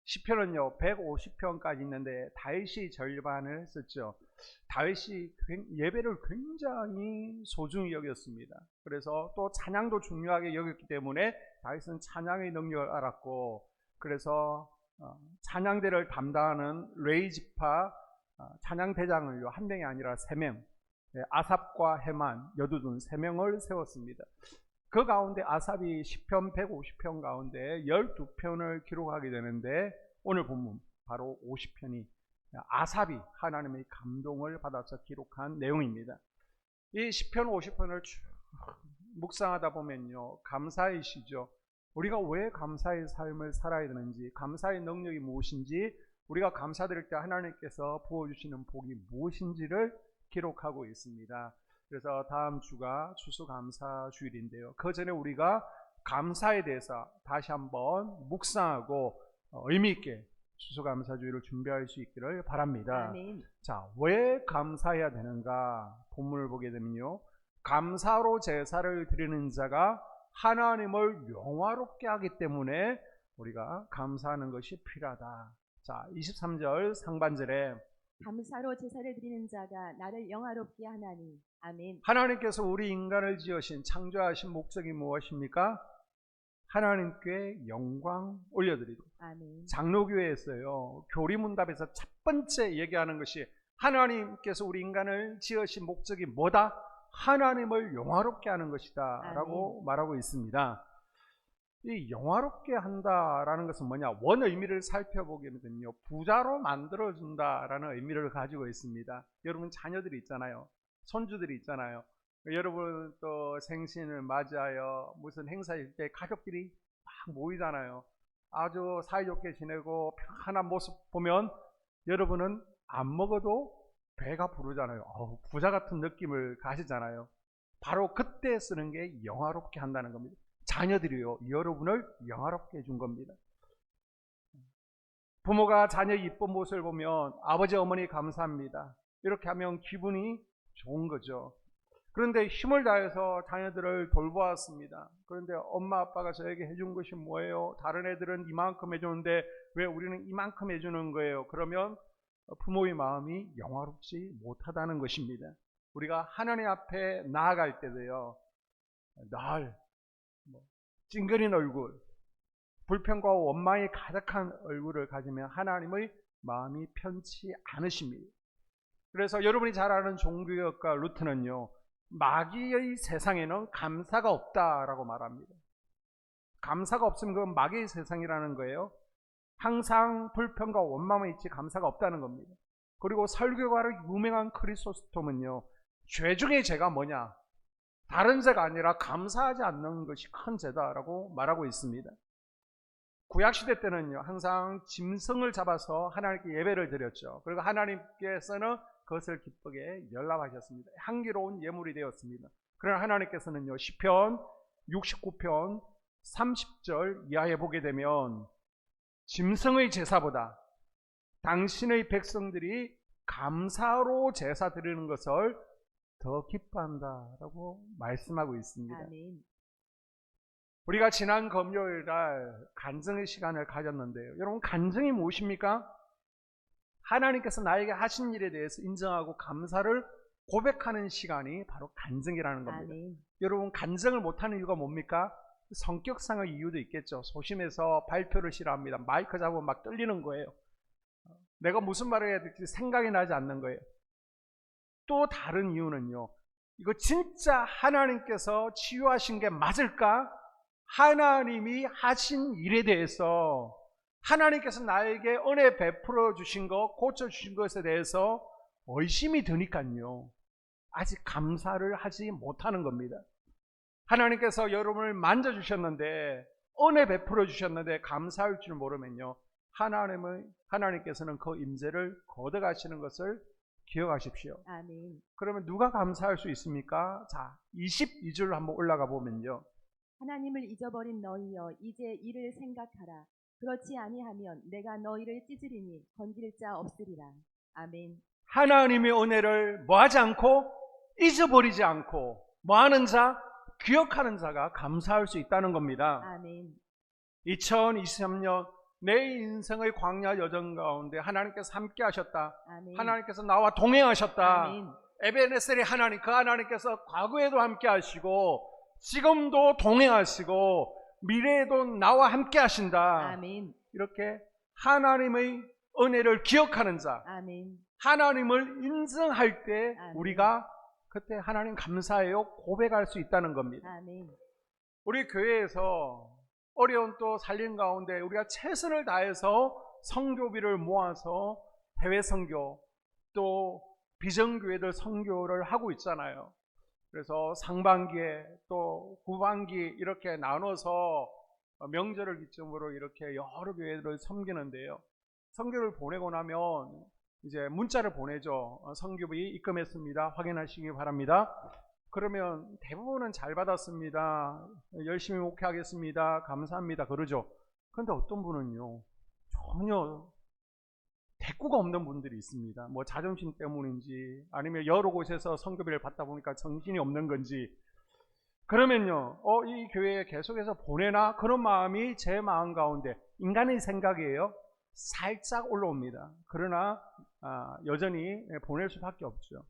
시편은요 150편까지 있는데 다윗이 절반을 썼죠. 다윗이 예배를 굉장히 소중히 여겼습니다. 그래서 또 찬양도 중요하게 여겼기 때문에 다윗은 찬양의 능력을 알았고, 그래서 찬양대를 담당하는 레위 지파 찬양대장을요 한 명이 아니라 3명, 아삽과 헤만, 여두둔 3명을 세웠습니다. 그 가운데 아삽이 시편 150편 가운데 12편을 기록하게 되는데, 오늘 본문 바로 50편이 아삽이 하나님의 감동을 받아서 기록한 내용입니다. 이 시편 50편을 쭉 묵상하다 보면요 감사의 시죠. 우리가 왜 감사의 삶을 살아야 되는지, 감사의 능력이 무엇인지, 우리가 감사드릴 때 하나님께서 부어주시는 복이 무엇인지를 기록하고 있습니다. 그래서 다음 주가 추수감사 주일인데요, 그 전에 우리가 감사에 대해서 다시 한번 묵상하고 의미 있게 추수감사 주일을 준비할 수 있기를 바랍니다. 아멘. 자, 왜 감사해야 되는가? 본문을 보게 되면요, 감사로 제사를 드리는 자가 하나님을 영화롭게 하기 때문에 우리가 감사하는 것이 필요하다. 자, 23절 상반절에 감사로 제사를 드리는 자가 나를 영화롭게 하나니. 아멘. 하나님께서 우리 인간을 지으신 창조하신 목적이 무엇입니까? 하나님께 영광 올려드리고. 아멘. 장로교회에서요 교리문답에서 첫 번째 얘기하는 것이 하나님께서 우리 인간을 지으신 목적이 뭐다? 하나님을 영화롭게 하는 것이다 라고 말하고 있습니다. 이 영화롭게 한다라는 것은 뭐냐? 원 의미를 살펴보게는요 부자로 만들어준다라는 의미를 가지고 있습니다. 여러분 자녀들이 있잖아요, 손주들이 있잖아요. 여러분 또 생신을 맞이하여 무슨 행사일 때 가족들이 막 모이잖아요. 아주 사이좋게 지내고 편안한 모습 보면 여러분은 안 먹어도 배가 부르잖아요. 부자 같은 느낌을 가지잖아요. 바로 그때 쓰는 게 영화롭게 한다는 겁니다. 자녀들이요 여러분을 영화롭게 해준 겁니다. 부모가 자녀의 이쁜 모습을 보면 아버지 어머니 감사합니다, 이렇게 하면 기분이 좋은 거죠. 그런데 힘을 다해서 자녀들을 돌보았습니다. 그런데 엄마 아빠가 저에게 해준 것이 뭐예요? 다른 애들은 이만큼 해주는데 왜 우리는 이만큼 해주는 거예요? 그러면 부모의 마음이 영화롭지 못하다는 것입니다. 우리가 하나님 앞에 나아갈 때도요 늘 찡그린 얼굴, 불평과 원망이 가득한 얼굴을 가지면 하나님의 마음이 편치 않으십니다. 그래서 여러분이 잘 아는 종교학과 루트는요 마귀의 세상에는 감사가 없다라고 말합니다. 감사가 없으면 그건 마귀의 세상이라는 거예요. 항상 불평과 원망만 있지 감사가 없다는 겁니다. 그리고 설교가로 유명한 크리소스톰은요 죄 중에 죄가 뭐냐? 다른 죄가 아니라 감사하지 않는 것이 큰 죄다라고 말하고 있습니다. 구약시대 때는요 항상 짐승을 잡아서 하나님께 예배를 드렸죠. 그리고 하나님께서는 그것을 기쁘게 열람하셨습니다. 향기로운 예물이 되었습니다. 그러나 하나님께서는요 시편 69편 30절 이하에 보게 되면 짐승의 제사보다 당신의 백성들이 감사로 제사 드리는 것을 더 기뻐한다라고 말씀하고 있습니다. 아멘. 우리가 지난 금요일날 간증의 시간을 가졌는데요, 여러분 간증이 무엇입니까? 하나님께서 나에게 하신 일에 대해서 인정하고 감사를 고백하는 시간이 바로 간증이라는 겁니다. 아멘. 여러분 간증을 못하는 이유가 뭡니까? 성격상의 이유도 있겠죠. 소심해서 발표를 싫어합니다. 마이크 잡으면 막 떨리는 거예요. 내가 무슨 말을 해야 될지 생각이 나지 않는 거예요. 또 다른 이유는요, 이거 진짜 하나님께서 치유하신 게 맞을까? 하나님이 하신 일에 대해서, 하나님께서 나에게 은혜 베풀어 주신 것, 고쳐주신 것에 대해서 의심이 드니까요 아직 감사를 하지 못하는 겁니다. 하나님께서 여러분을 만져주셨는데, 은혜 베풀어 주셨는데 감사할 줄 모르면요 하나님께서는 그 임재를 거둬가시는 것을 기억하십시오. 아멘. 그러면 누가 감사할 수 있습니까? 자, 22절 한번 올라가 보면요, 하나님을 잊어버린 너희여 이제 이를 생각하라. 그렇지 아니하면 내가 너희를 찢으리니 건질 자 없으리라. 아멘. 하나님의 은혜를 뭐하지 않고 잊어버리지 않고 뭐하는 자? 기억하는 자가 감사할 수 있다는 겁니다. 아멘. 2023년 내 인생의 광야 여정 가운데 하나님께서 함께 하셨다. 아멘. 하나님께서 나와 동행하셨다. 아멘. 에베네셀의 하나님, 그 하나님께서 과거에도 함께 하시고 지금도 동행하시고 미래에도 나와 함께 하신다. 아멘. 이렇게 하나님의 은혜를 기억하는 자, 아멘. 하나님을 인정할 때 아멘. 우리가 그때 하나님 감사해요 고백할 수 있다는 겁니다. 아멘. 우리 교회에서 어려운 또 살림 가운데 우리가 최선을 다해서 선교비를 모아서 해외 선교 또 비전교회들 선교를 하고 있잖아요. 그래서 상반기에 또 후반기 이렇게 나눠서 명절을 기점으로 이렇게 여러 교회들을 섬기는데요. 선교를 보내고 나면 이제 문자를 보내죠. 선교비 입금했습니다. 확인하시기 바랍니다. 그러면 대부분은 잘 받았습니다. 열심히 목회하겠습니다. 감사합니다. 그러죠. 그런데 어떤 분은요, 전혀 대꾸가 없는 분들이 있습니다. 뭐 자존심 때문인지 아니면 여러 곳에서 선교비를 받다 보니까 정신이 없는 건지. 그러면요, 이 교회에 계속해서 보내나? 그런 마음이 제 마음 가운데, 인간의 생각이에요, 살짝 올라옵니다. 그러나 여전히 보낼 수밖에 없죠.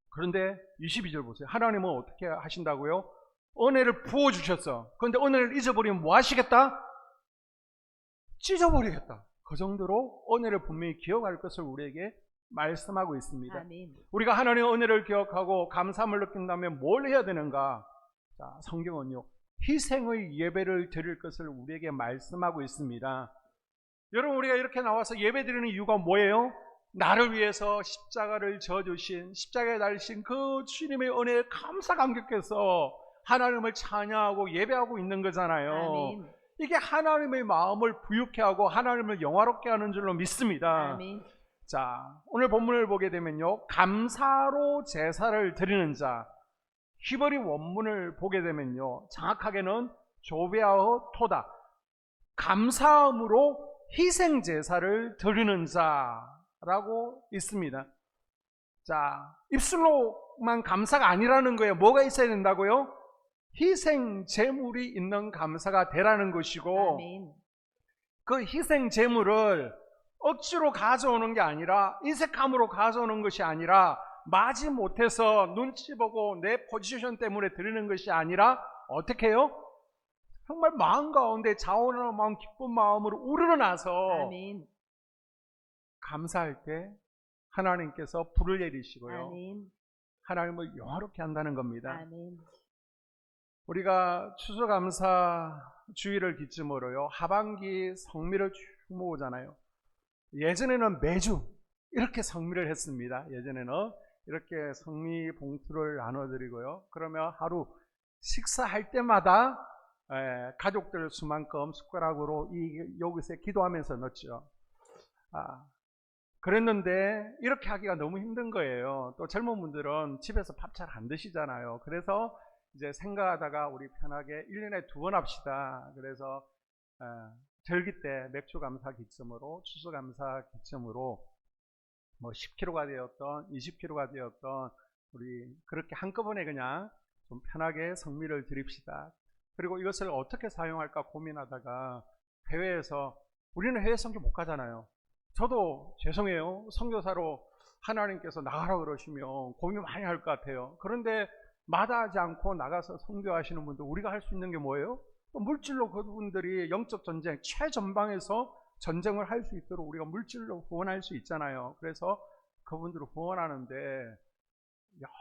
그런데 22절 보세요. 하나님은 어떻게 하신다고요? 은혜를 부어주셨어. 그런데 은혜를 잊어버리면 뭐 하시겠다? 찢어버리겠다. 그 정도로 은혜를 분명히 기억할 것을 우리에게 말씀하고 있습니다. 아멘. 우리가 하나님의 은혜를 기억하고 감사함을 느낀다면 뭘 해야 되는가? 자, 성경은요, 희생의 예배를 드릴 것을 우리에게 말씀하고 있습니다. 여러분, 우리가 이렇게 나와서 예배 드리는 이유가 뭐예요? 나를 위해서 십자가를 져주신, 십자가에 달리신 그 주님의 은혜에 감사 감격해서 하나님을 찬양하고 예배하고 있는 거잖아요. 아멘. 이게 하나님의 마음을 부유케 하고 하나님을 영화롭게 하는 줄로 믿습니다. 아멘. 자, 오늘 본문을 보게 되면요, 감사로 제사를 드리는 자, 히브리 원문을 보게 되면요, 정확하게는 조베아어 토다, 감사함으로 희생 제사를 드리는 자라고 있습니다. 자, 입술로만 감사가 아니라는 거예요. 뭐가 있어야 된다고요? 희생 제물이 있는 감사가 되라는 것이고, 아멘. 그 희생 제물을 억지로 가져오는 게 아니라, 인색함으로 가져오는 것이 아니라, 마지 못해서 눈치 보고 내 포지션 때문에 드리는 것이 아니라 어떻게 해요? 정말 마음 가운데 자원하는 마음, 기쁜 마음으로 우러나서 아멘. 감사할 때 하나님께서 불을 내리시고요, 아멘. 하나님을 영화롭게 한다는 겁니다. 아멘. 우리가 추수감사 주일을 기점으로요, 하반기 성미를 쭉 모으잖아요. 예전에는 매주 이렇게 성미를 했습니다. 예전에는 이렇게 성미 봉투를 나눠드리고요, 그러면 하루 식사할 때마다 가족들 수만큼 숟가락으로 여기서 기도하면서 넣었죠. 그랬는데 이렇게 하기가 너무 힘든 거예요. 또 젊은 분들은 집에서 밥 잘 안 드시잖아요. 그래서 이제 생각하다가 우리 편하게 1년에 2번 합시다. 그래서 절기 때 맥주 감사 기점으로, 추수 감사 기점으로 뭐 10kg가 되었던 20kg가 되었던 우리 그렇게 한꺼번에 그냥 좀 편하게 성미를 드립시다. 그리고 이것을 어떻게 사용할까 고민하다가 해외에서, 우리는 해외 선교 못 가잖아요. 저도 죄송해요. 선교사로 하나님께서 나가라 그러시면 고민 많이 할 것 같아요. 그런데 마다하지 않고 나가서 선교하시는 분들, 우리가 할 수 있는 게 뭐예요? 물질로 그분들이 영적 전쟁 최전방에서 전쟁을 할 수 있도록 우리가 물질로 후원할 수 있잖아요. 그래서 그분들을 후원하는데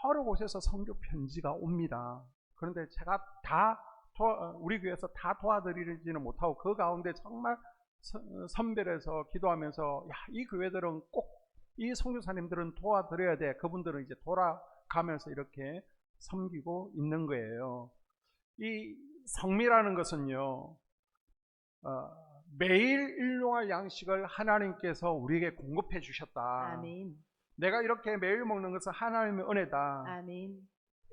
여러 곳에서 선교 편지가 옵니다. 그런데 제가 우리 교회에서 다 도와드리지는 못하고, 그 가운데 정말 선별해서 기도하면서, 이 교회들은 꼭, 이 선교사님들은 도와드려야 돼. 그분들은 이제 돌아가면서 이렇게 섬기고 있는 거예요. 이 성미라는 것은요, 매일 일용할 양식을 하나님께서 우리에게 공급해 주셨다. 아멘. 내가 이렇게 매일 먹는 것은 하나님의 은혜다. 아멘.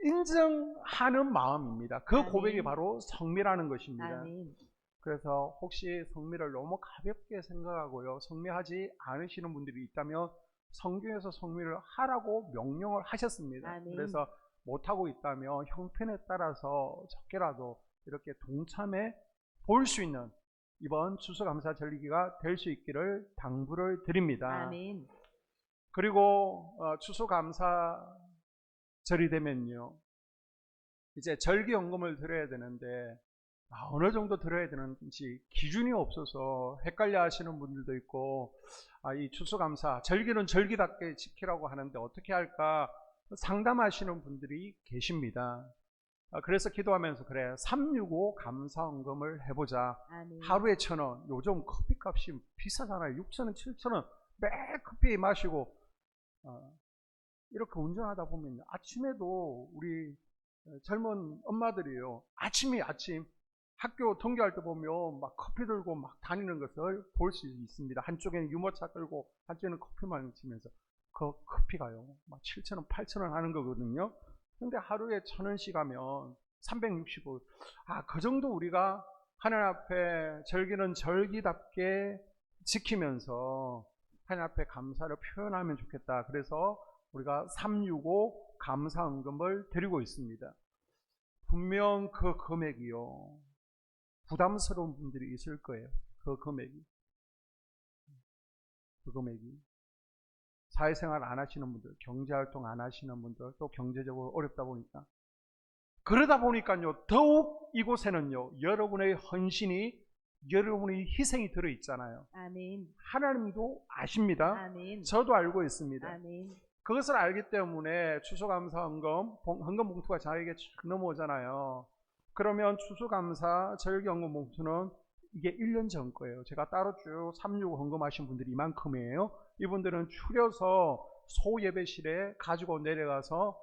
인정하는 마음입니다. 그 아멘. 고백이 바로 성미라는 것입니다. 아멘. 그래서 혹시 성미를 너무 가볍게 생각하고요, 성미하지 않으시는 분들이 있다면 성경에서 성미를 하라고 명령을 하셨습니다. 아멘. 그래서 못하고 있다면 형편에 따라서 적게라도 이렇게 동참해 볼 수 있는 이번 추수감사 절기가 될 수 있기를 당부를 드립니다. 아멘. 그리고 추수감사절이 되면요, 이제 절기헌금을 드려야 되는데 어느 정도 드려야 되는지 기준이 없어서 헷갈려 하시는 분들도 있고, 이 추수감사 절기는 절기답게 지키라고 하는데 어떻게 할까 상담하시는 분들이 계십니다. 그래서 기도하면서 그래 365 감사헌금을 해보자. 아멘. 하루에 1,000원. 요즘 커피값이 비싸잖아요. 6,000원, 7,000원 매일 커피 마시고 이렇게 운전하다 보면 아침에도 우리 젊은 엄마들이요, 아침 학교 등교할 때 보면 막 커피 들고 막 다니는 것을 볼 수 있습니다. 한쪽에는 유모차 끌고 한쪽에는 커피만 마시면서 그 커피가요 막 7,000원, 8,000원 하는 거거든요. 근데 하루에 1,000원씩 하면 365, 그 정도 우리가 하나님 앞에 절기는 절기답게 지키면서 하나님 앞에 감사를 표현하면 좋겠다. 그래서 우리가 365 감사헌금을 드리고 있습니다. 분명 그 금액이요, 부담스러운 분들이 있을 거예요. 그 금액이 사회생활 안 하시는 분들, 경제활동 안 하시는 분들, 또 경제적으로 어렵다 보니까, 그러다 보니까요 더욱 이곳에는요 여러분의 헌신이, 여러분의 희생이 들어있잖아요. 아멘. 하나님도 아십니다. 아멘. 저도 알고 있습니다. 아멘. 그것을 알기 때문에 추수감사 헌금 봉투가 저에게 쫙 넘어오잖아요. 그러면 추수감사 절기 헌금 봉투는 이게 1년 전 거예요. 제가 따로 쭉 365 헌금하신 분들이 이만큼이에요. 이분들은 추려서 소예배실에 가지고 내려가서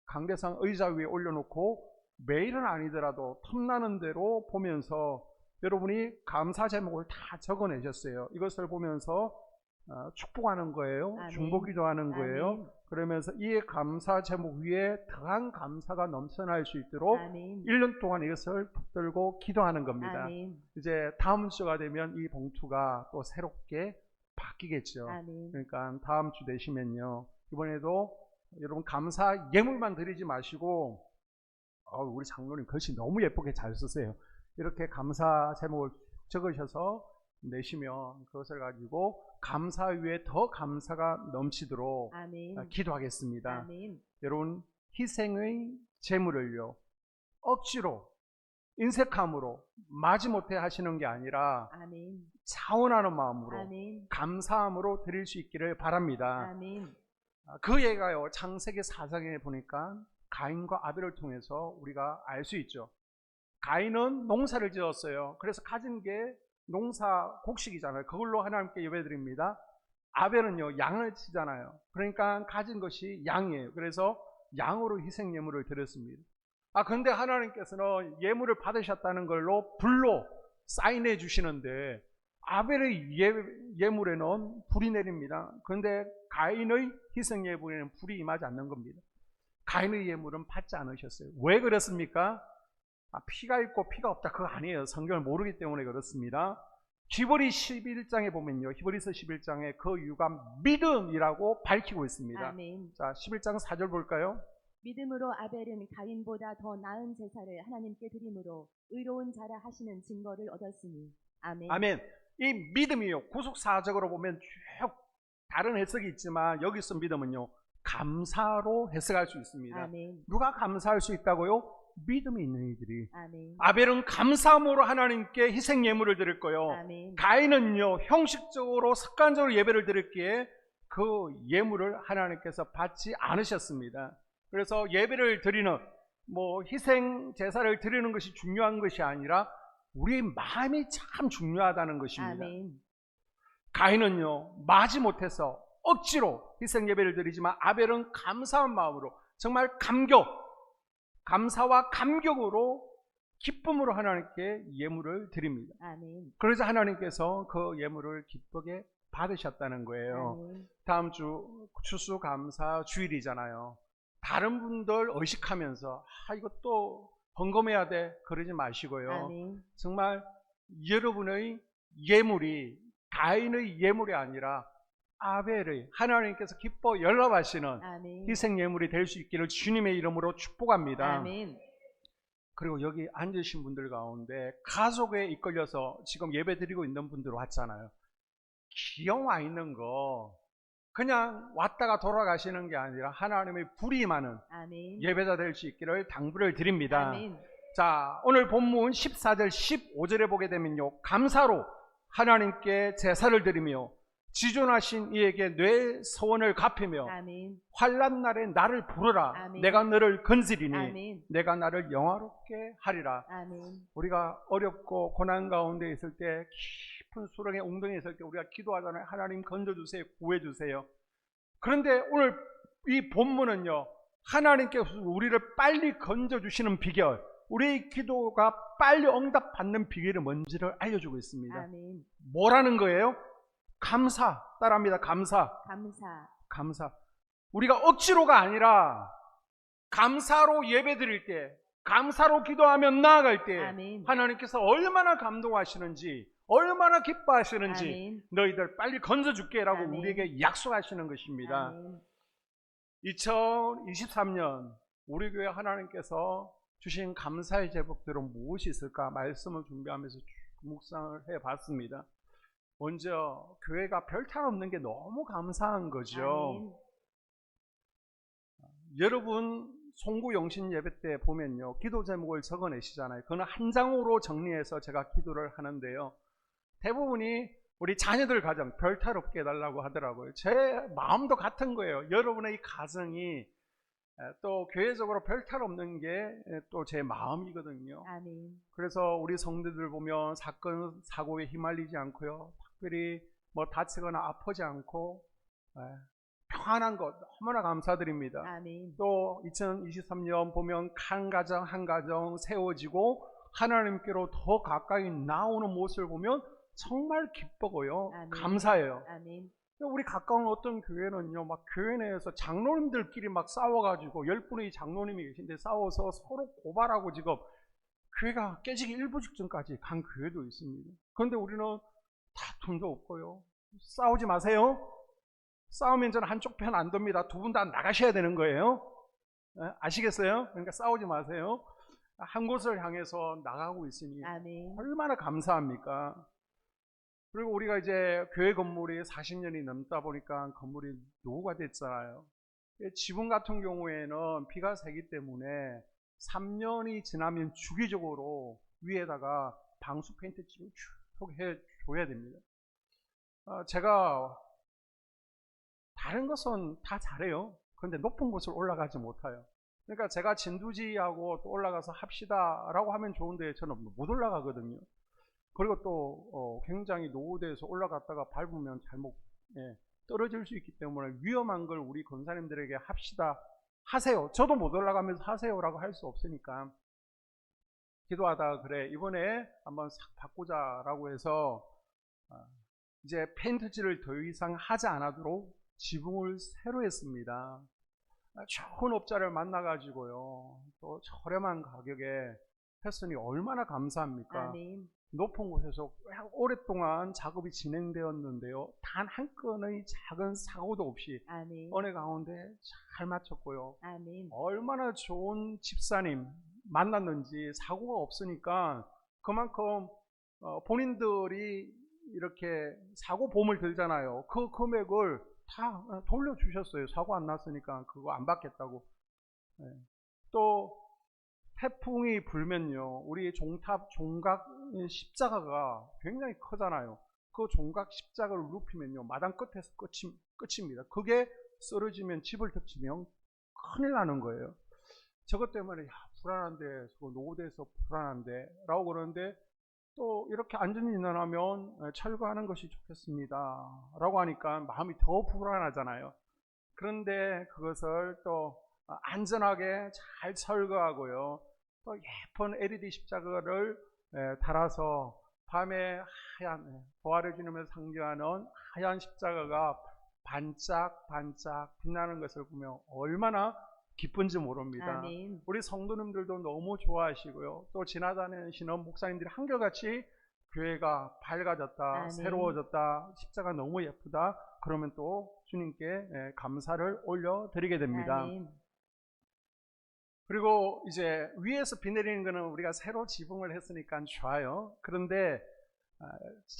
강대상 의자 위에 올려놓고 매일은 아니더라도 틈나는 대로 보면서 여러분이 감사 제목을 다 적어내셨어요. 이것을 보면서 축복하는 거예요. 아멘. 중보기도하는 거예요. 아멘. 그러면서 이 감사 제목 위에 더한 감사가 넘쳐날 수 있도록 아멘. 1년 동안 이것을 붙들고 기도하는 겁니다. 아멘. 이제 다음 주가 되면 이 봉투가 또 새롭게 바뀌겠죠. 아멘. 그러니까 다음 주 되시면요, 이번에도 여러분 감사 예물만 드리지 마시고, 우리 장로님 글씨 너무 예쁘게 잘 쓰세요. 이렇게 감사 제목을 적으셔서 내시면 그것을 가지고 감사 위에 더 감사가 넘치도록 아멘. 기도하겠습니다. 아멘. 여러분, 희생의 제물을요 억지로 인색함으로 마지못해 하시는 게 아니라 아멘. 자원하는 마음으로 아멘. 감사함으로 드릴 수 있기를 바랍니다. 아멘. 그 예가요 창세기 4장에 보니까 가인과 아벨을 통해서 우리가 알 수 있죠. 가인은 농사를 지었어요. 그래서 가진 게 농사 곡식이잖아요. 그걸로 하나님께 예배드립니다. 아벨은요 양을 치잖아요. 그러니까 가진 것이 양이에요. 그래서 양으로 희생 예물을 드렸습니다. 그런데 하나님께서는 예물을 받으셨다는 걸로 불로 사인해 주시는데, 아벨의 예물에는 불이 내립니다. 그런데 가인의 희생 예물에는 불이 임하지 않는 겁니다. 가인의 예물은 받지 않으셨어요. 왜 그렇습니까? 피가 있고 피가 없다 그거 아니에요. 성경을 모르기 때문에 그렇습니다. 히브리 11장에 보면요, 히브리서 11장에 그 이유가 믿음이라고 밝히고 있습니다. 아멘. 자, 11장 4절 볼까요? 믿음으로 아벨은 가인보다 더 나은 제사를 하나님께 드림으로 의로운 자라 하시는 증거를 얻었으니. 아멘. 아멘. 이 믿음이요, 구속사적으로 보면 쭉 다른 해석이 있지만 여기서 믿음은요 감사로 해석할 수 있습니다. 아멘. 누가 감사할 수 있다고요? 믿음이 있는 이들이. 아멘. 아벨은 감사함으로 하나님께 희생 예물을 드릴 거요. 아멘. 가인은요 형식적으로 습관적으로 예배를 드렸기에 그 예물을 하나님께서 받지 않으셨습니다. 그래서 예배를 드리는 희생 제사를 드리는 것이 중요한 것이 아니라 우리의 마음이 참 중요하다는 것입니다. 아멘. 가인은요 마지못해서 억지로 희생 예배를 드리지만 아벨은 감사한 마음으로 정말 감사와 감격으로 기쁨으로 하나님께 예물을 드립니다. 아멘. 그래서 하나님께서 그 예물을 기쁘게 받으셨다는 거예요. 아멘. 다음 주 추수감사 주일이잖아요. 다른 분들 의식하면서 이것도 헌금해야 돼 그러지 마시고요. 아멘. 정말 여러분의 예물이 가인의 예물이 아니라 아벨의 하나님께서 기뻐 연락하시는 아멘. 희생 예물이 될 수 있기를 주님의 이름으로 축복합니다. 아멘. 그리고 여기 앉으신 분들 가운데 가족에 이끌려서 지금 예배 드리고 있는 분들 왔잖아요. 기형 와 있는 거 그냥 왔다가 돌아가시는 게 아니라 하나님의 불이 임하는 아멘. 예배자 될 수 있기를 당부를 드립니다. 아멘. 자, 오늘 본문 14절 15절에 보게 되면요, 감사로 하나님께 제사를 드리며 지존하신 이에게 뇌 소원을 갚으며 아멘. 환난 날에 나를 부르라. 아멘. 내가 너를 건지리니 아멘. 내가 나를 영화롭게 하리라. 아멘. 우리가 어렵고 고난 가운데 있을 때, 깊은 수렁의 웅덩이에 있을 때 우리가 기도하잖아요. 하나님 건져주세요, 구해주세요. 그런데 오늘 이 본문은요, 하나님께서 우리를 빨리 건져주시는 비결, 우리의 기도가 빨리 응답받는 비결이 뭔지를 알려주고 있습니다. 아멘. 뭐라는 거예요? 감사. 따라합니다. 감사. 감사. 감사. 우리가 억지로가 아니라 감사로 예배 드릴 때, 감사로 기도하며 나아갈 때 아멘. 하나님께서 얼마나 감동하시는지, 얼마나 기뻐하시는지 아멘. 너희들 빨리 건져줄게 라고 아멘. 우리에게 약속하시는 것입니다. 아멘. 2023년 우리 교회 하나님께서 주신 감사의 제목들은 무엇이 있을까 말씀을 준비하면서 쭉 묵상을 해봤습니다. 먼저 교회가 별탈 없는 게 너무 감사한 거죠. 아멘. 여러분 송구 영신 예배 때 보면요, 기도 제목을 적어내시잖아요. 그거는 한 장으로 정리해서 제가 기도를 하는데요, 대부분이 우리 자녀들 가정 별탈 없게 해달라고 하더라고요. 제 마음도 같은 거예요. 여러분의 이 가정이 또 교회적으로 별탈 없는 게 또 제 마음이거든요. 아멘. 그래서 우리 성도들 보면 사건 사고에 휘말리지 않고요, 특별히 뭐 다치거나 아프지 않고 평안한 것 너무나 감사드립니다. 아멘. 또 2023년 보면 한 가정 한 가정 세워지고 하나님께로 더 가까이 나오는 모습을 보면 정말 기쁘고요, 아멘. 감사해요. 아멘. 우리 가까운 어떤 교회는요, 막 교회 내에서 장로님들끼리 막 싸워가지고 10분의 장로님이 계신데 싸워서 서로 고발하고 지금 교회가 깨지기 일부 직전까지 간 교회도 있습니다. 그런데 우리는 다툼도 없고요, 싸우지 마세요. 싸우면 저는 한쪽 편 안 돕니다. 두 분 다 나가셔야 되는 거예요. 아시겠어요? 그러니까 싸우지 마세요. 한 곳을 향해서 나가고 있으니 아멘. 얼마나 감사합니까? 그리고 우리가 이제 교회 건물이 40년이 넘다 보니까 건물이 노후가 됐잖아요. 지붕 같은 경우에는 비가 새기 때문에 3년이 지나면 주기적으로 위에다가 방수 페인트 쭉 해줘야 됩니다. 제가 다른 것은 다 잘해요. 그런데 높은 곳을 올라가지 못해요. 그러니까 제가 진두지하고 또 올라가서 합시다 라고 하면 좋은데 저는 못 올라가거든요. 그리고 또 굉장히 노후돼서 올라갔다가 밟으면 잘못 떨어질 수 있기 때문에 위험한 걸 우리 권사님들에게 합시다, 하세요, 저도 못 올라가면서 하세요라고 할 수 없으니까 기도하다가 그래 이번에 한번 싹 바꾸자라고 해서 이제 페인트칠을 더 이상 하지 않도록 지붕을 새로 했습니다. 좋은 업자를 만나가지고요, 또 저렴한 가격에 했으니 얼마나 감사합니까? 아멘. 높은 곳에서 오랫동안 작업이 진행되었는데요, 단 한 건의 작은 사고도 없이 아멘. 은혜 가운데 잘 마쳤고요. 아멘. 얼마나 좋은 집사님 만났는지, 사고가 없으니까 그만큼 본인들이 이렇게 사고 보험을 들잖아요. 그 금액을 다 돌려주셨어요. 사고 안 났으니까 그거 안 받겠다고. 또 태풍이 불면요, 우리 종탑 종각 십자가가 굉장히 크잖아요. 그 종각 십자가를 눕히면요, 마당 끝에서 끝입니다. 그게 쓰러지면 집을 덮치면 큰일 나는 거예요. 저것 때문에 불안한데, 저거 노후돼서 불안한데 라고 그러는데, 또 이렇게 안전이 일어나면 철거하는 것이 좋겠습니다 라고 하니까 마음이 더 불안하잖아요. 그런데 그것을 또 안전하게 잘 철거하고요, 또 예쁜 LED 십자가를 달아서 밤에 하얀 부활의 주님을 상징하는 하얀 십자가가 반짝반짝 빛나는 것을 보면 얼마나 기쁜지 모릅니다. 아멘. 우리 성도님들도 너무 좋아하시고요, 또 지나다니시는 목사님들이 한결같이 교회가 밝아졌다, 아멘. 새로워졌다, 십자가 너무 예쁘다 그러면 또 주님께 감사를 올려드리게 됩니다. 아멘. 그리고 이제 위에서 비 내리는 거는 우리가 새로 지붕을 했으니까 좋아요. 그런데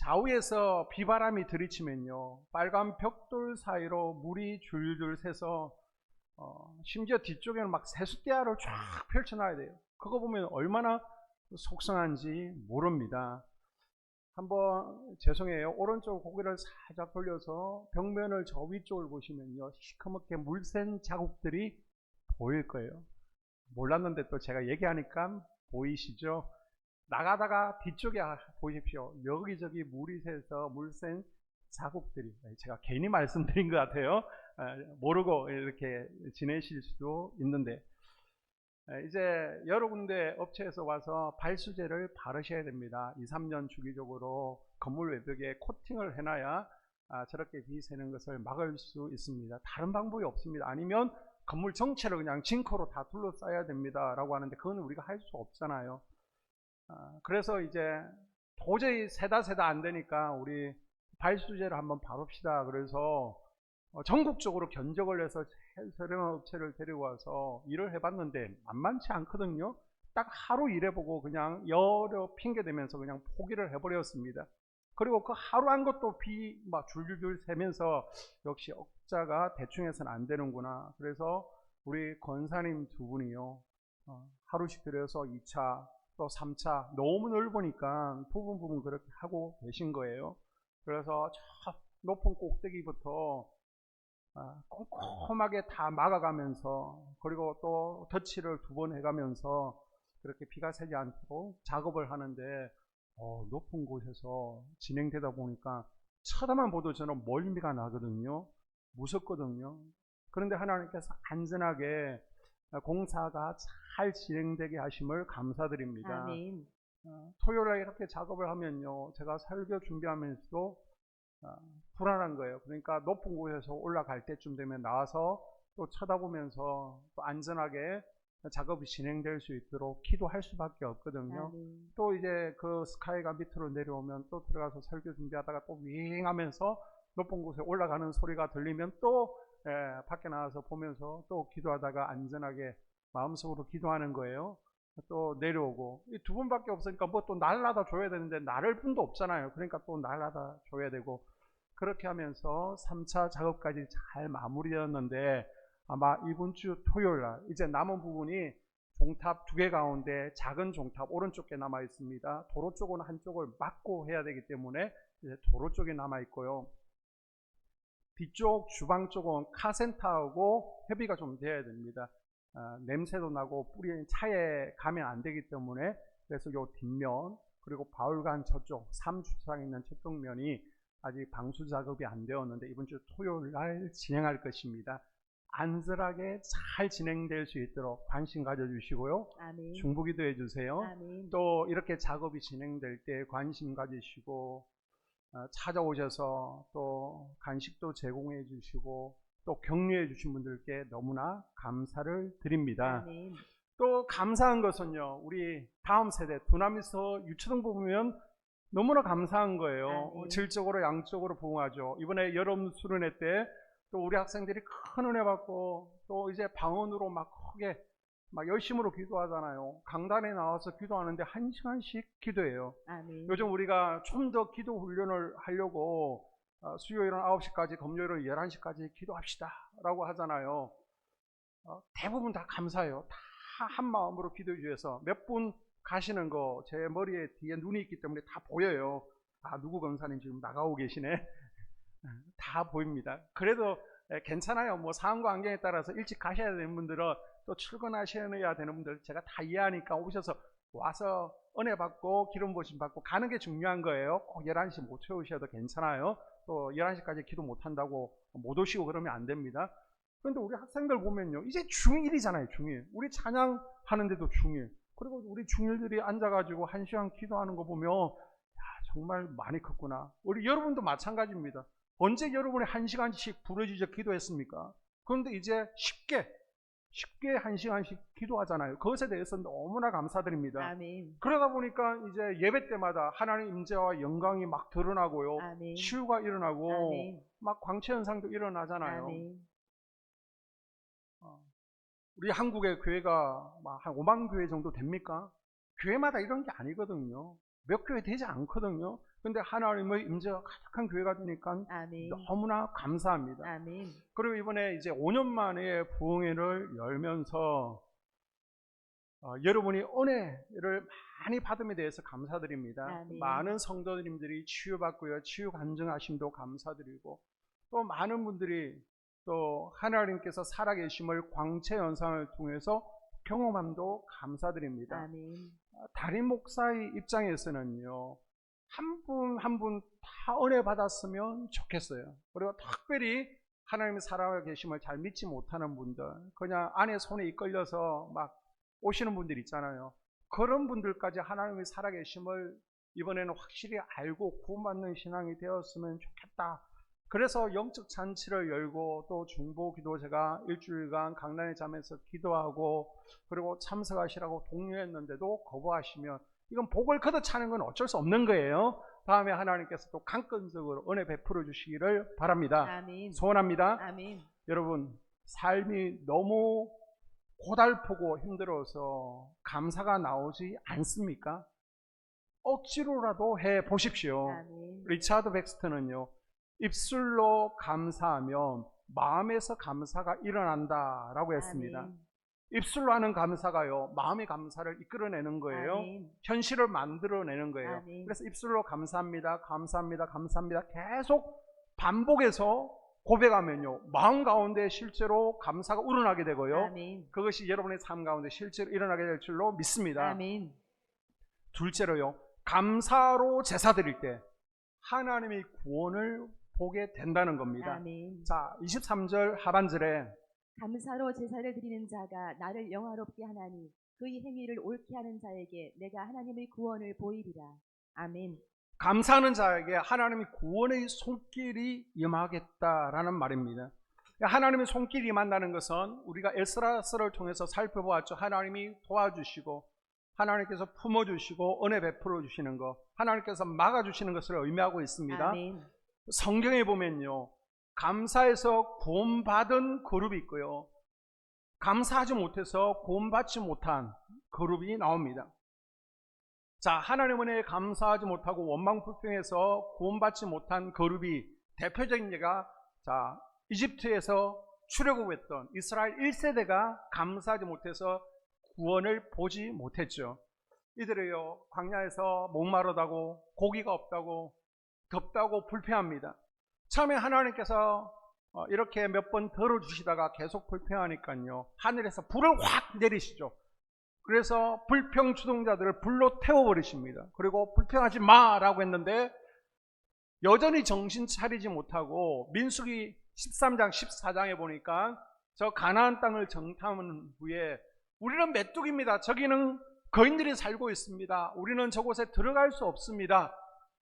좌우에서 비바람이 들이치면요, 빨간 벽돌 사이로 물이 줄줄 새서 심지어 뒤쪽에는 막 세숫대야를 쫙 펼쳐놔야 돼요. 그거 보면 얼마나 속상한지 모릅니다. 한번 죄송해요, 오른쪽 고개를 살짝 돌려서 벽면을 저 위쪽을 보시면요, 시커멓게 물샌 자국들이 보일 거예요. 몰랐는데 또 제가 얘기하니까 보이시죠? 나가다가 뒤쪽에 보십시오. 여기저기 물이 새서 물샌 자국들이, 제가 괜히 말씀드린 것 같아요. 모르고 이렇게 지내실 수도 있는데, 이제 여러 군데 업체에서 와서 발수제를 바르셔야 됩니다. 2, 3년 주기적으로 건물 외벽에 코팅을 해놔야 저렇게 비 새는 것을 막을 수 있습니다. 다른 방법이 없습니다. 아니면 건물 전체를 그냥 징커로 다 둘러싸야 됩니다 라고 하는데, 그건 우리가 할 수 없잖아요. 그래서 이제 도저히 세다 안 되니까 우리 발수제를 한번 바릅시다. 그래서 전국적으로 견적을 해서 저렴한 업체를 데리고 와서 일을 해봤는데 만만치 않거든요. 딱 하루 일해보고 그냥 여러 핑계 대면서 그냥 포기를 해버렸습니다. 그리고 그 하루 한 것도 비 막 줄줄줄 새면서 역시 억자가 대충 해서는 안 되는구나. 그래서 우리 권사님 두 분이요, 하루씩 들여서 2차 또 3차 너무 넓으니까 부분 그렇게 하고 계신 거예요. 그래서 저 높은 꼭대기부터 꼼꼼하게 다 막아가면서, 그리고 또 덧칠을 2번 해가면서 그렇게 비가 새지 않도록 작업을 하는데, 높은 곳에서 진행되다 보니까 쳐다만 보도 저는 멀미가 나거든요. 무섭거든요. 그런데 하나님께서 안전하게 공사가 잘 진행되게 하심을 감사드립니다. 아멘. 토요일에 이렇게 작업을 하면요, 제가 설교 준비하면서도 불안한 거예요. 그러니까 높은 곳에서 올라갈 때쯤 되면 나와서 또 쳐다보면서 또 안전하게 작업이 진행될 수 있도록 기도할 수밖에 없거든요. 또 이제 그 스카이가 밑으로 내려오면 또 들어가서 설교 준비하다가 또 윙 하면서 높은 곳에 올라가는 소리가 들리면 또 밖에 나와서 보면서 또 기도하다가 안전하게 마음속으로 기도하는 거예요. 또 내려오고, 이 2분밖에 없으니까 뭐 또 날라다 줘야 되는데 나를 분도 없잖아요. 그러니까 또 날라다 줘야 되고, 그렇게 하면서 3차 작업까지 잘 마무리되었는데, 아마 이번 주 토요일날 이제 남은 부분이 종탑 2개 가운데 작은 종탑 오른쪽 게 남아 있습니다. 도로 쪽은 한쪽을 막고 해야 되기 때문에 이제 도로 쪽이 남아 있고요, 뒤쪽 주방 쪽은 카센터하고 협의가 좀 돼야 됩니다. 냄새도 나고 뿌리 차에 가면 안 되기 때문에, 그래서 요 뒷면 그리고 바울관 저쪽 3주차장에 있는 저쪽 면이 아직 방수 작업이 안 되었는데 이번 주 토요일 날 진행할 것입니다. 안전하게 잘 진행될 수 있도록 관심 가져주시고요. 아멘. 중보기도 해주세요. 아멘. 또 이렇게 작업이 진행될 때 관심 가지시고 찾아오셔서 또 간식도 제공해 주시고 또 격려해 주신 분들께 너무나 감사를 드립니다. 아멘. 또 감사한 것은요, 우리 다음 세대 두나미서 유초등부 보면 너무나 감사한 거예요. 질적으로 양적으로 부응하죠. 이번에 여름 수련회 때 또 우리 학생들이 큰 은혜 받고 또 이제 방언으로 막 크게 막 열심으로 기도하잖아요. 강단에 나와서 기도하는데 1시간씩 기도해요. 아멘. 요즘 우리가 좀 더 기도 훈련을 하려고 수요일은 9시까지, 금요일은 11시까지 기도합시다 라고 하잖아요. 대부분 다 감사해요. 다 한 마음으로 기도해 주셔서 몇 분 가시는 거 제 머리에 뒤에 눈이 있기 때문에 다 보여요. 누구 권사님 지금 나가고 계시네. 다 보입니다. 그래도 괜찮아요. 뭐 상황과 환경에 따라서 일찍 가셔야 되는 분들은 또 출근하셔야 되는 분들 제가 다 이해하니까 오셔서 와서 은혜 받고 기름 부으심 받고 가는 게 중요한 거예요. 꼭 11시 못 채우셔도 괜찮아요. 또 11시까지 기도 못 한다고 못 오시고 그러면 안 됩니다. 그런데 우리 학생들 보면요, 이제 중1이잖아요. 중1. 우리 찬양 하는데도 중1. 그리고 우리 중1들이 앉아가지고 1시간 기도하는 거 보면 정말 많이 컸구나. 우리 여러분도 마찬가지입니다. 언제 여러분이 1시간씩 부르짖어 기도했습니까? 그런데 이제 쉽게 1시간씩 기도하잖아요. 그것에 대해서 너무나 감사드립니다. 아멘. 그러다 보니까 이제 예배 때마다 하나님 임재와 영광이 막 드러나고요. 아멘. 치유가 일어나고 아멘. 막 광채 현상도 일어나잖아요. 아멘. 우리 한국의 교회가 한 5만 교회 정도 됩니까? 교회마다 이런 게 아니거든요. 몇 교회 되지 않거든요. 근데 하나님의 임재가 가득한 교회가 되니까 아멘. 너무나 감사합니다. 아멘. 그리고 이번에 이제 5년 만에 부흥회를 열면서 여러분이 은혜를 많이 받음에 대해서 감사드립니다. 아멘. 많은 성도님들이 치유받고요, 치유 간증하심도 감사드리고, 또 많은 분들이 또 하나님께서 살아계심을 광채 연상을 통해서 경험함도 감사드립니다. 아멘. 담임 목사의 입장에서는요, 한 분 한 분 다 은혜 받았으면 좋겠어요. 그리고 특별히 하나님의 살아계심을 잘 믿지 못하는 분들, 그냥 아내 손에 이끌려서 막 오시는 분들 있잖아요. 그런 분들까지 하나님의 살아계심을 이번에는 확실히 알고 구원받는 신앙이 되었으면 좋겠다. 그래서 영적 잔치를 열고 또 중보 기도 제가 일주일간 강단에 잠에서 기도하고 그리고 참석하시라고 독려했는데도 거부하시면 이건 복을 걷어차는 건 어쩔 수 없는 거예요. 다음에 하나님께서 또 강건적으로 은혜 베풀어 주시기를 바랍니다. 아멘. 소원합니다. 아멘. 여러분, 삶이 너무 고달프고 힘들어서 감사가 나오지 않습니까? 억지로라도 해 보십시오. 아멘. 리차드 백스턴은요, 입술로 감사하면 마음에서 감사가 일어난다라고 했습니다. 아멘. 입술로 하는 감사가요, 마음의 감사를 이끌어내는 거예요. 아멘. 현실을 만들어내는 거예요. 아멘. 그래서 입술로 감사합니다, 감사합니다, 감사합니다 계속 반복해서 고백하면요, 마음 가운데 실제로 감사가 우러나게 되고요. 아멘. 그것이 여러분의 삶 가운데 실제로 일어나게 될 줄로 믿습니다. 아멘. 둘째로요, 감사로 제사 드릴 때 하나님의 구원을 보게 된다는 겁니다. 아멘. 자, 23절 하반절에 감사로 제사를 드리는 자가 나를 영화롭게 하나니 그의 행위를 옳게 하는 자에게 내가 하나님의 구원을 보이리라. 아멘. 감사하는 자에게 하나님의 구원의 손길이 임하겠다라는 말입니다. 하나님의 손길이 임한다는 것은 우리가 에스라서를 통해서 살펴보았죠. 하나님이 도와주시고 하나님께서 품어주시고 은혜 베풀어 주시는 것, 하나님께서 막아주시는 것을 의미하고 있습니다. 아멘. 성경에 보면요, 감사해서 구원받은 그룹이 있고요, 감사하지 못해서 구원받지 못한 그룹이 나옵니다. 자, 하나님 은혜에 감사하지 못하고 원망 불평해서 구원받지 못한 그룹이 대표적인 예가, 자, 이집트에서 출애굽했던 이스라엘 1세대가 감사하지 못해서 구원을 보지 못했죠. 이들이요, 광야에서 목마르다고, 고기가 없다고, 덥다고 불평합니다. 처음에 하나님께서 이렇게 몇 번 덜어주시다가 계속 불평하니까요, 하늘에서 불을 확 내리시죠. 그래서 불평 주동자들을 불로 태워버리십니다. 그리고 불평하지 마라고 했는데 여전히 정신 차리지 못하고 민수기 13장 14장에 보니까 저 가나안 땅을 정탐한 후에 우리는 메뚜기입니다. 저기는 거인들이 살고 있습니다. 우리는 저곳에 들어갈 수 없습니다.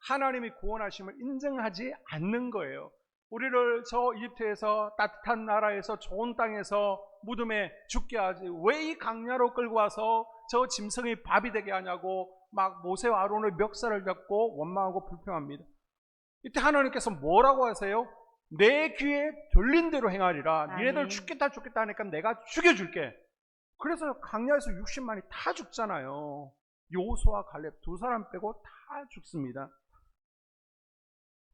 하나님이 구원하심을 인정하지 않는 거예요. 우리를 저 이집트에서 따뜻한 나라에서 좋은 땅에서 무덤에 죽게 하지 왜 이 강야로 끌고 와서 저 짐승의 밥이 되게 하냐고 막 모세와 아론의 멱살을 잡고 원망하고 불평합니다. 이때 하나님께서 뭐라고 하세요? 내 귀에 들린 대로 행하리라. 니네들 죽겠다 하니까 내가 죽여줄게. 그래서 강야에서 60만이 다 죽잖아요. 여호수아 갈렙 두 사람 빼고 다 죽습니다.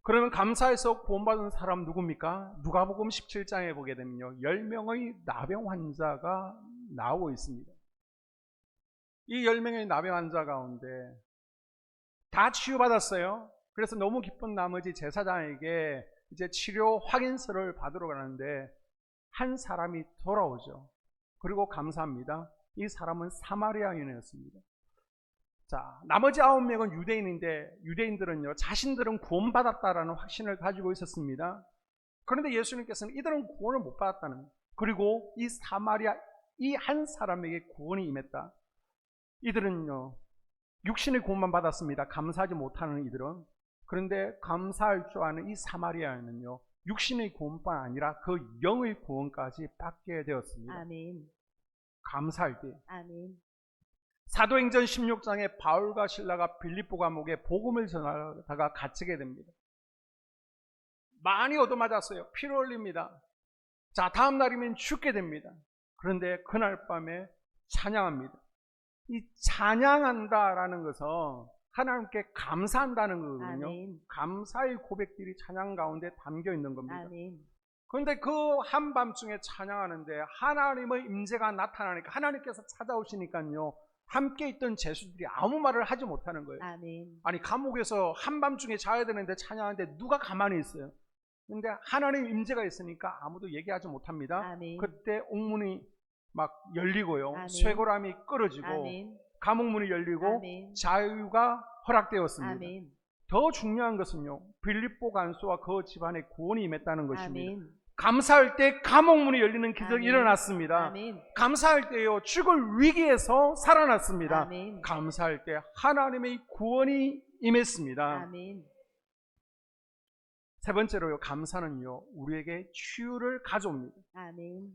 그러면 감사해서 구원받은 사람 누굽니까? 누가복음 17장에 보게 되면요, 10명의 나병 환자가 나오고 있습니다. 이 10명의 나병 환자 가운데 다 치유받았어요. 그래서 너무 기쁜 나머지 제사장에게 이제 치료 확인서를 받으러 가는데 한 사람이 돌아오죠. 그리고 감사합니다. 이 사람은 사마리아인이었습니다. 자, 나머지 9명은 유대인인데 유대인들은요, 자신들은 구원받았다라는 확신을 가지고 있었습니다. 그런데 예수님께서는 이들은 구원을 못 받았다는 거예요. 그리고 이 사마리아 이 한 사람에게 구원이 임했다. 이들은요, 육신의 구원만 받았습니다. 감사하지 못하는 이들은. 그런데 감사할 줄 아는 이 사마리아인은요, 육신의 구원뿐 아니라 그 영의 구원까지 받게 되었습니다. 아멘. 감사할 때. 아멘. 사도행전 16장에 바울과 실라가 빌립보 감옥에 복음을 전하다가 갇히게 됩니다. 많이 얻어맞았어요. 피를 흘립니다. 자, 다음 날이면 죽게 됩니다. 그런데 그날 밤에 찬양합니다. 이 찬양한다라는 것은 하나님께 감사한다는 거거든요. 아멘. 감사의 고백들이 찬양 가운데 담겨 있는 겁니다. 아멘. 그런데 그 한밤중에 찬양하는데 하나님의 임재가 나타나니까, 하나님께서 찾아오시니까요, 함께 있던 제수들이 아무 말을 하지 못하는 거예요. 아멘. 아니, 감옥에서 한밤중에 자야 되는데 찬양하는데 누가 가만히 있어요? 그런데 하나님 임재가 있으니까 아무도 얘기하지 못합니다. 아멘. 그때 옥문이 막 열리고요, 아멘. 쇠고람이 끌어지고, 아멘. 감옥문이 열리고, 아멘. 자유가 허락되었습니다. 아멘. 더 중요한 것은요, 빌립보 간수와 그 집안에 구원이 임했다는 것입니다. 아멘. 감사할 때 감옥문이 열리는 기적이 아멘. 일어났습니다. 아멘. 감사할 때요, 죽을 위기에서 살아났습니다. 아멘. 감사할 때 하나님의 구원이 임했습니다. 아멘. 세 번째로요, 감사는요, 우리에게 치유를 가져옵니다. 아멘.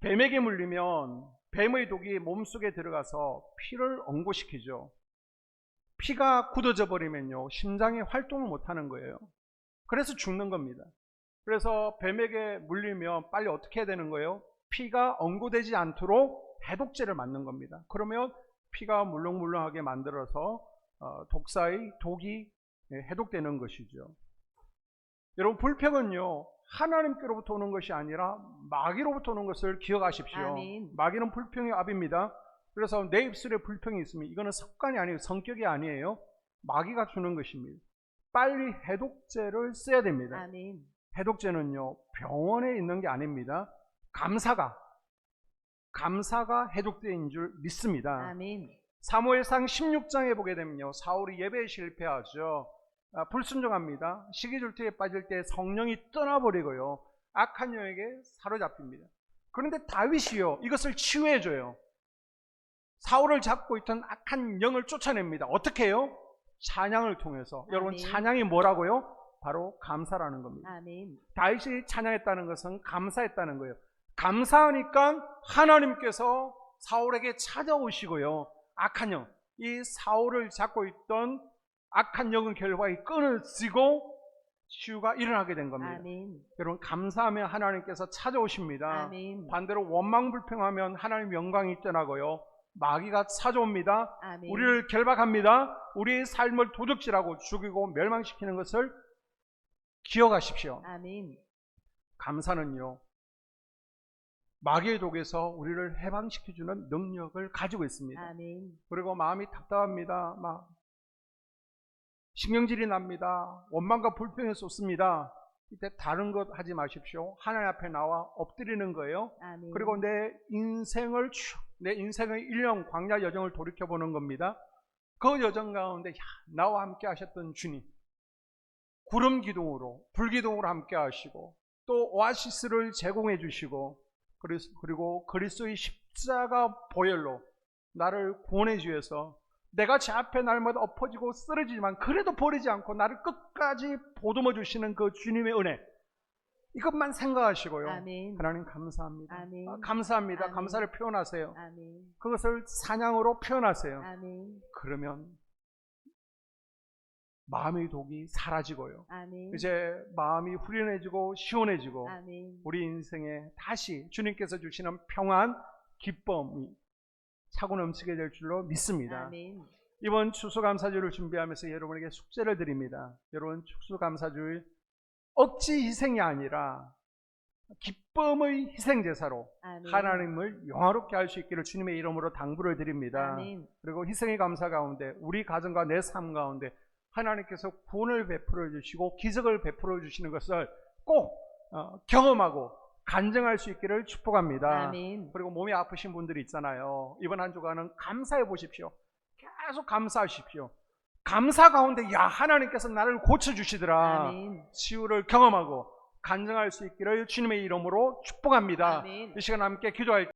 뱀에게 물리면 뱀의 독이 몸속에 들어가서 피를 엉고시키죠. 피가 굳어져 버리면요, 심장이 활동을 못하는 거예요. 그래서 죽는 겁니다. 그래서 뱀에게 물리면 빨리 어떻게 해야 되는 거예요? 피가 엉고되지 않도록 해독제를 맞는 겁니다. 그러면 피가 물렁물렁하게 만들어서 독사의 독이 해독되는 것이죠. 여러분, 불평은요, 하나님께로부터 오는 것이 아니라 마귀로부터 오는 것을 기억하십시오. 아멘. 마귀는 불평의 압입니다. 그래서 내 입술에 불평이 있으면 이거는 습관이 아니에요. 성격이 아니에요. 마귀가 주는 것입니다. 빨리 해독제를 써야 됩니다. 아멘. 해독제는요, 병원에 있는 게 아닙니다. 감사가 해독제인 줄 믿습니다. 아멘. 사무엘상 16장에 보게 되면요, 사울이 예배에 실패하죠. 불순종합니다. 시기질투에 빠질 때 성령이 떠나버리고요, 악한 영에게 사로잡힙니다. 그런데 다윗이요, 이것을 치유해줘요. 사울을 잡고 있던 악한 영을 쫓아냅니다. 어떻게 해요? 찬양을 통해서. 아멘. 여러분, 찬양이 뭐라고요? 바로 감사라는 겁니다. 아멘. 다윗이 찬양했다는 것은 감사했다는 거예요. 감사하니까 하나님께서 사울에게 찾아오시고요, 악한 영, 이 사울을 잡고 있던 악한 영은 결과에 끊어지고 치유가 일어나게 된 겁니다. 아멘. 여러분, 감사하면 하나님께서 찾아오십니다. 아멘. 반대로 원망불평하면 하나님 영광이 떠나고요, 마귀가 찾아옵니다. 아멘. 우리를 결박합니다. 우리의 삶을 도둑질하고 죽이고 멸망시키는 것을 기억하십시오. 아멘. 감사는요, 마귀의 독에서 우리를 해방시켜주는 능력을 가지고 있습니다. 아멘. 그리고 마음이 답답합니다. 막 신경질이 납니다. 원망과 불평이 쏟습니다. 이때 다른 것 하지 마십시오. 하나님 앞에 나와 엎드리는 거예요. 아멘. 그리고 내 인생의 1년 광야 여정을 돌이켜보는 겁니다. 그 여정 가운데 나와 함께 하셨던 주님, 구름 기둥으로, 불 기둥으로 함께 하시고, 또 오아시스를 제공해 주시고, 그리고 그리스도의 십자가 보혈로 나를 구원해 주셔서 내가 제 앞에 날마다 엎어지고 쓰러지지만 그래도 버리지 않고 나를 끝까지 보듬어 주시는 그 주님의 은혜, 이것만 생각하시고요. 아멘. 하나님 감사합니다. 아멘. 감사합니다. 아멘. 감사를 표현하세요. 아멘. 그것을 사냥으로 표현하세요. 아멘. 그러면 마음의 독이 사라지고요, 아멘. 이제 마음이 후련해지고 시원해지고, 아멘. 우리 인생에 다시 주님께서 주시는 평안, 기쁨이 차고 넘치게 될 줄로 믿습니다. 아멘. 이번 추수감사주를 준비하면서 여러분에게 숙제를 드립니다. 여러분, 추수감사주의 억지 희생이 아니라 기쁨의 희생제사로 아멘. 하나님을 영화롭게 할 수 있기를 주님의 이름으로 당부를 드립니다. 아멘. 그리고 희생의 감사 가운데 우리 가정과 내 삶 가운데 하나님께서 구원을 베풀어 주시고 기적을 베풀어 주시는 것을 꼭 경험하고 간증할 수 있기를 축복합니다. 아멘. 그리고 몸이 아프신 분들이 있잖아요. 이번 한 주간은 감사해 보십시오. 계속 감사하십시오. 감사 가운데 하나님께서 나를 고쳐주시더라. 아멘. 치유를 경험하고 간증할 수 있기를 주님의 이름으로 축복합니다. 아멘. 이 시간 함께 기도할